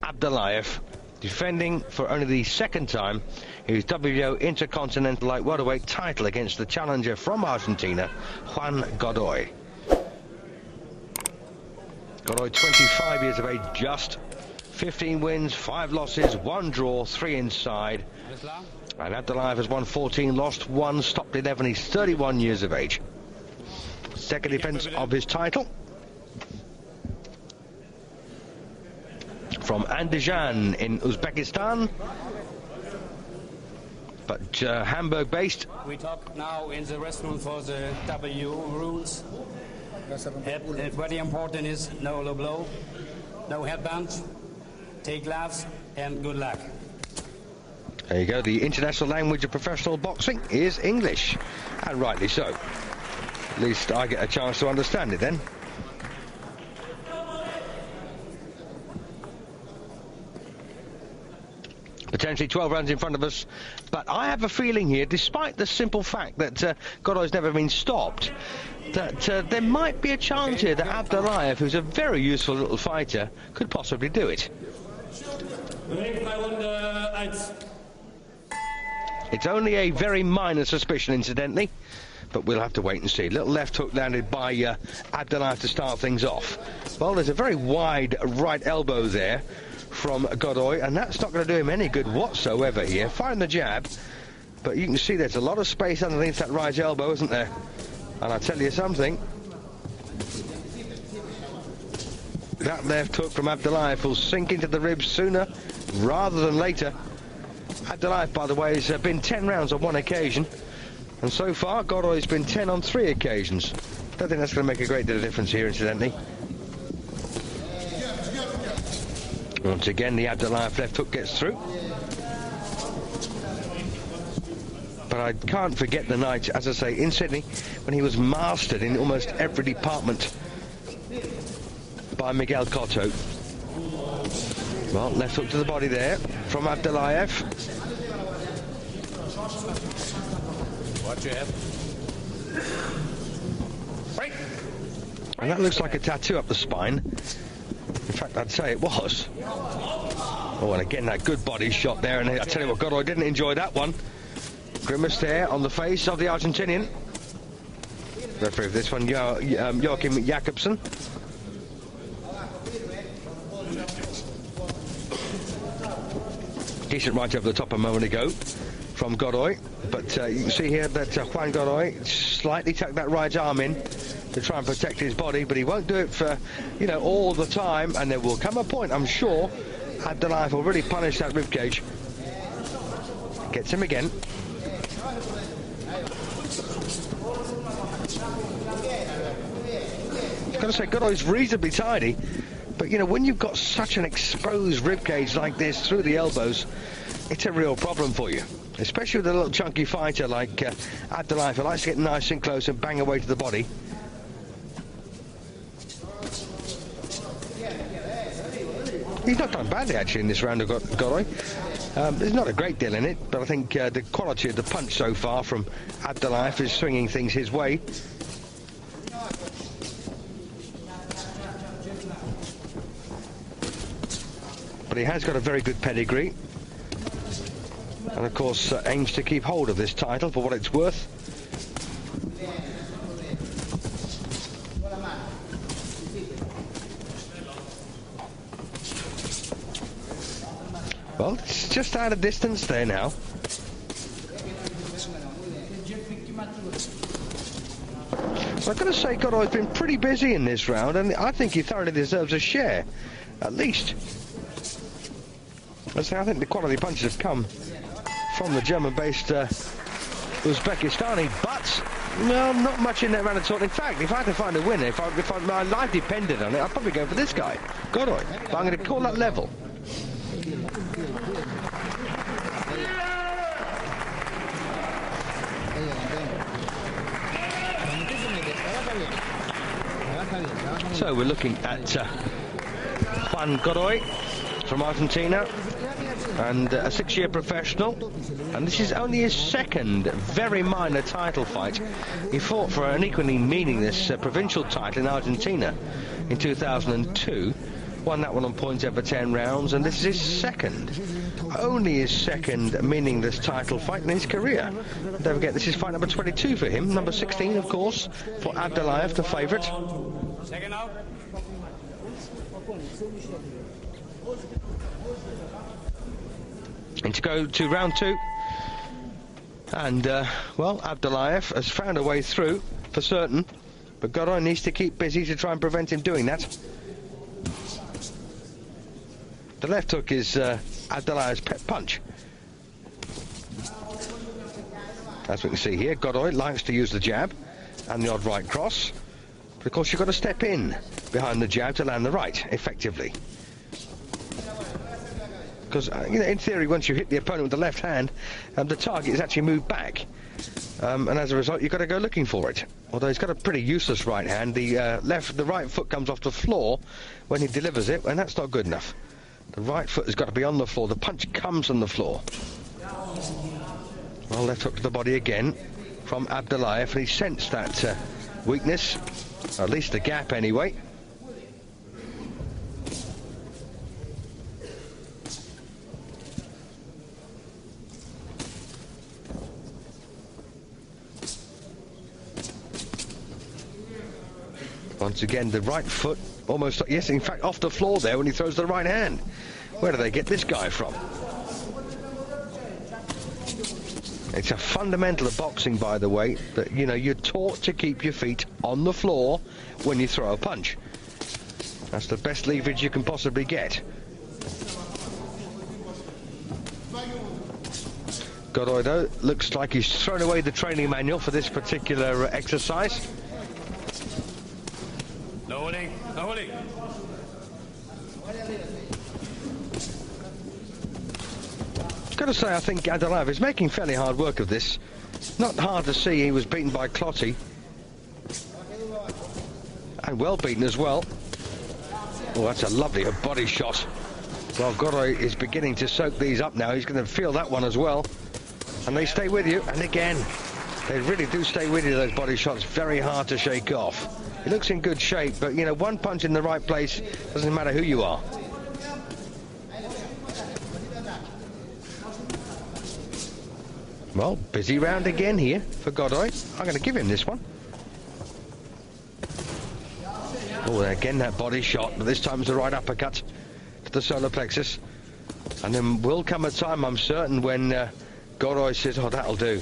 Abdullaев, defending for only the second time his WBO Intercontinental Light Welterweight title against the challenger from Argentina, Juan Godoy. Godoy, 25 years of age, just 15 wins, 5 losses, 1 draw, 3 inside. And Abdullayev has won 14, lost 1, stopped 11. He's 31 years of age. Second defense of his title from Andijan in Uzbekistan, but Hamburg-based. We talk now in the restaurant for the W rules. Very important is no low blow, no headband, take gloves, and good luck. There you go. The international language of professional boxing is English, and rightly so. At least I get a chance to understand it then. Potentially 12 rounds in front of us, but I have a feeling here, despite the simple fact that Godoy's never been stopped, that there might be a chance here that Abdullayev, who's a very useful little fighter, could possibly do it. It's only a very minor suspicion, incidentally, but we'll have to wait and see. Little left hook landed by Abdullayev to start things off. Well, there's a very wide right elbow there from Godoy, and that's not going to do him any good whatsoever here. Find the jab, but you can see there's a lot of space underneath that right elbow, isn't there? And I'll tell you something, that left hook from Abdullayev will sink into the ribs sooner rather than later. Abdullayev, by the way, has been 10 rounds on 1 occasion, and so far Godoy's been 10 on 3 occasions. Don't think that's going to make a great deal of difference here, incidentally. Once again, the Abdullayev left hook gets through. But I can't forget the night, as I say, in Sydney, when he was mastered in almost every department by Miguel Cotto. Well, left hook to the body there from Abdullayev. Watch your head. Break. And that looks like a tattoo up the spine. In fact, I'd say it was. Oh, and again, that good body shot there. And I tell you what, Godoy didn't enjoy that one. Grimace there on the face of the Argentinian. Referee of this one, Joachim Jakobsen. Decent right over the top a moment ago from Godoy. But you can see here that Juan Godoy slightly tucked that right arm in to try and protect his body, but he won't do it for, you know, all the time. And there will come a point, I'm sure, Abdullayev will really punish that ribcage. Gets him again. I've got to say, Godoy's reasonably tidy, but, you know, when you've got such an exposed ribcage like this through the elbows, it's a real problem for you. Especially with a little chunky fighter like Abdullayev, who likes to get nice and close and bang away to the body. He's not done badly, actually, in this round of Godoy. There's not a great deal in it, but I think the quality of the punch so far from Abdullayev is swinging things his way. But he has got a very good pedigree. And, of course, aims to keep hold of this title for what it's worth. Well, it's just out of distance there now. So I've got to say, Godoy's been pretty busy in this round, and I think he thoroughly deserves a share, at least. I think the quality punches have come from the German-based Uzbekistani, but well, not much in that round at all. In fact, if I had to find a winner, if my life depended on it, I'd probably go for this guy, Godoy. But I'm going to call that level. So we're looking at Juan Godoy from Argentina, and a 6-year professional, and this is only his second very minor title fight. He fought for an equally meaningless provincial title in Argentina in 2002, Won that one on points over 10 rounds, and this is his second. Only his second meaningless title fight in his career. Don't forget, this is fight number 22 for him. Number 16, of course, for Abdullayev, the favourite. Second out. And to go to round 2. And, well, Abdullayev has found a way through, for certain. But Godoy needs to keep busy to try and prevent him doing that. The left hook is Abdullayev's pet punch. As we can see here, Godoy likes to use the jab and the odd right cross. But of course, you've got to step in behind the jab to land the right effectively. Because, you know, in theory, once you hit the opponent with the left hand, the target is actually moved back. And as a result, you've got to go looking for it. Although he's got a pretty useless right hand, the right foot comes off the floor when he delivers it, and that's not good enough. The right foot has got to be on the floor. The punch comes on the floor. Well, left hook to the body again from Abdullayev, and he sensed that weakness, or at least a gap anyway. Once again, the right foot almost, yes, in fact, off the floor there when he throws the right hand. Where do they get this guy from? It's a fundamental of boxing, by the way, that, you know, you're taught to keep your feet on the floor when you throw a punch. That's the best leverage you can possibly get. Godoy, though, looks like he's thrown away the training manual for this particular exercise. No holding, no holding. Got to say, I think Abdullayev is making fairly hard work of this. Not hard to see, he was beaten by Clottey. And well beaten as well. Oh, that's a lovely body shot. Well, Godoy is beginning to soak these up now. He's going to feel that one as well. And they stay with you. And again, they really do stay with you, those body shots. Very hard to shake off. He looks in good shape, but, you know, one punch in the right place doesn't matter who you are. Well, busy round again here for Godoy. I'm going to give him this one. Oh, again, that body shot, but this time it's the right uppercut to the solar plexus. And then will come a time, I'm certain, when Godoy says, oh, that'll do.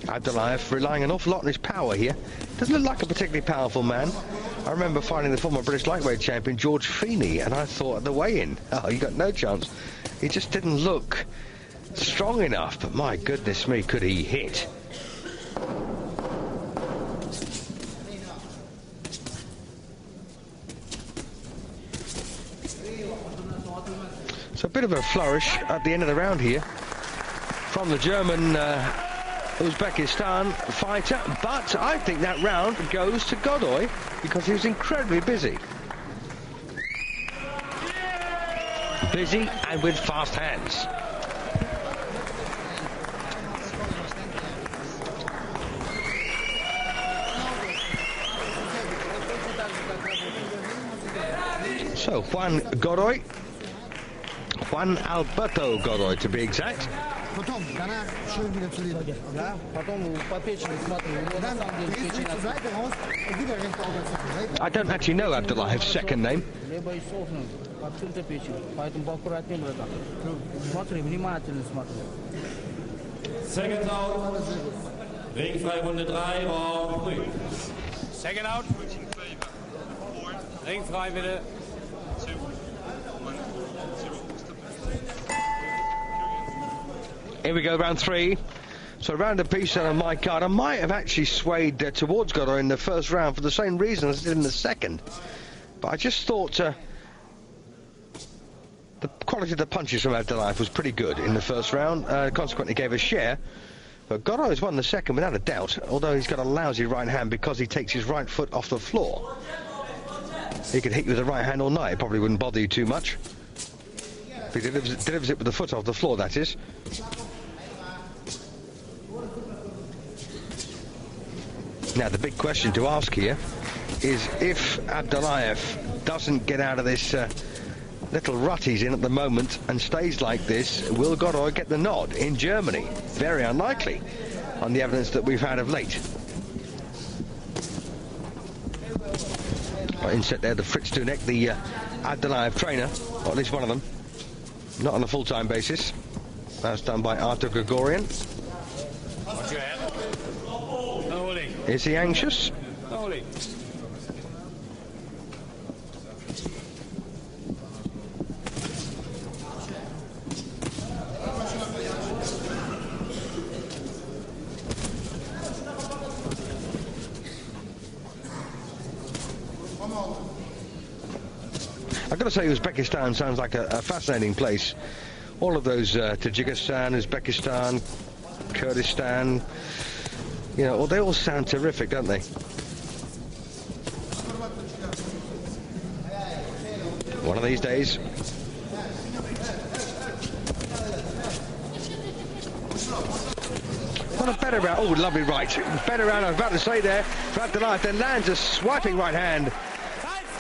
Abdullayev relying an awful lot on his power here. Doesn't look like a particularly powerful man. I remember fighting the former British lightweight champion George Feeney, and I thought at the weigh-in, oh, you got no chance. He just didn't look strong enough, but my goodness me, could he hit. So a bit of a flourish at the end of the round here from the German Uzbekistan fighter, but I think that round goes to Godoy because he was incredibly busy. Busy and with fast hands. So Juan Alberto Gaboi to be exact. I don't actually know Abdullayev's second name. Second out. Ringfrei Runde 3, Raum grün. Second out. Ringfrei bitte. Here we go, round 3. So round a piece on my card. I might have actually swayed towards Godoy in the first round for the same reason as I did in the second. But I just thought the quality of the punches from Abdullayev was pretty good in the first round. Consequently gave a share. But Godoy has won the second without a doubt, although he's got a lousy right hand because he takes his right foot off the floor. He could hit you with the right hand all night. It probably wouldn't bother you too much. If he delivers it with the foot off the floor, that is. Now, the big question to ask here is if Abdullaев doesn't get out of this little rut he's in at the moment and stays like this, will Godoy get the nod in Germany? Very unlikely on the evidence that we've had of late. Inset there, the Fritz Tunek, the Abdullaев trainer, or at least one of them, not on a full-time basis. That's done by Artur Gregorian. What's your head? Holy. Is he anxious? Holy. I've got to say, Uzbekistan sounds like a fascinating place. All of those Tajikistan, Uzbekistan, Kurdistan, you know, well, they all sound terrific, don't they? One of these days. What a better round. Oh, lovely right. Better round, I was about to say there. For Abdullayev, then lands a swiping right hand.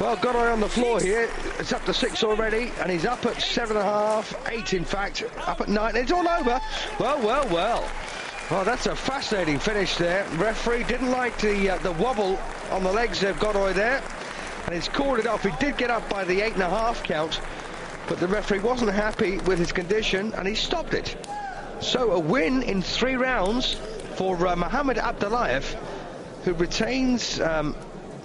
Well, Godoy on the floor here. It's up to 6 already, and he's up at 7.5, 8 in fact, up at 9. It's all over. Well, well, well. Well, that's a fascinating finish there. Referee didn't like the wobble on the legs of Godoy there, and he's called it off. He did get up by the 8.5 count, but the referee wasn't happy with his condition, and he stopped it. So a win in 3 rounds for Mohammed Abdullayev, who retains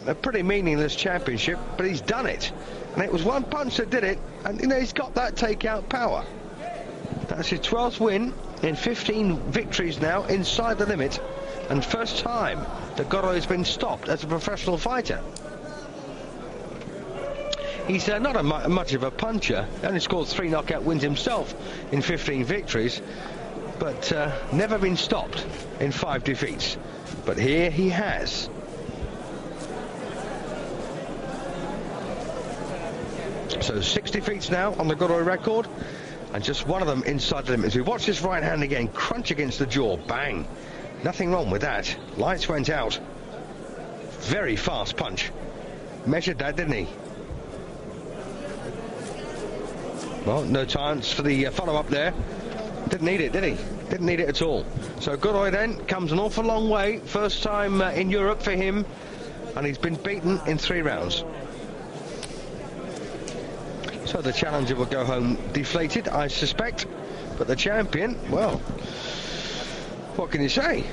a pretty meaningless championship, but he's done it. And it was one punch that did it, and you know, he's got that takeout power. That's his 12th win in 15 victories now inside the limit, and first time that Godoy has been stopped as a professional fighter. He's not much of a puncher, only scored 3 knockout wins himself in 15 victories, but never been stopped in 5 defeats. But here he has. So 6 defeats now on the Godoy record, and just one of them inside the limits. We watch this right hand again, crunch against the jaw, bang. Nothing wrong with that. Lights went out. Very fast punch. Measured that, didn't he? Well, no chance for the follow-up there. Didn't need it, did he? Didn't need it at all. So Godoy then comes an awful long way. First time in Europe for him, and he's been beaten in 3 rounds. So the challenger will go home deflated, I suspect. But the champion, well, what can you say?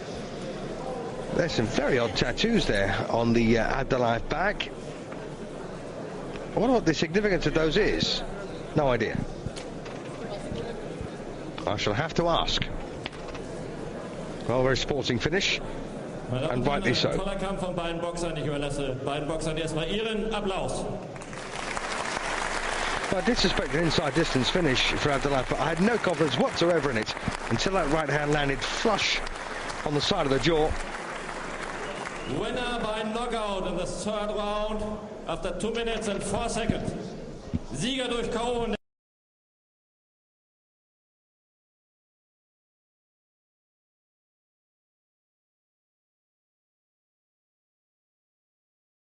There's some very odd tattoos there on the Abdullayev back. I wonder what the significance of those is. No idea. I shall have to ask. Well, very sporting finish, and rightly so. Toller Kampf von beiden Boxern. Ich überlasse beiden Boxern erstmal ihren Applaus. I did suspect an inside distance finish for Abdullayev, but I had no confidence whatsoever in it until that right hand landed flush on the side of the jaw. Winner by knockout in the 3rd round after 2 minutes and 4 seconds. Sieger durch K.O.